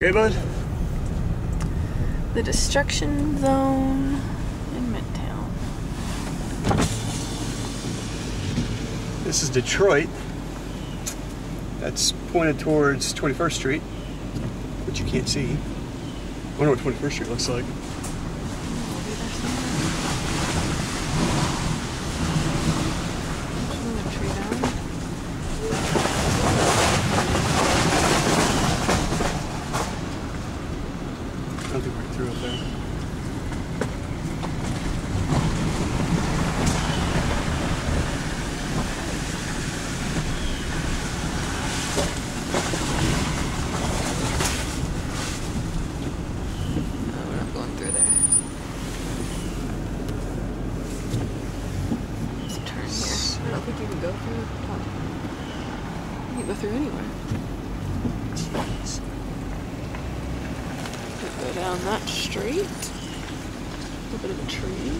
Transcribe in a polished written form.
Okay, bud? The destruction zone in Midtown. This is Detroit. That's pointed towards 21st Street, which you can't see. I wonder what 21st Street looks like. I don't think we're through up there. No, we're not going through there. Let's turn here. I don't think you can go through the top. You can go through anywhere. Jeez. Go down that street. A little bit of a tree.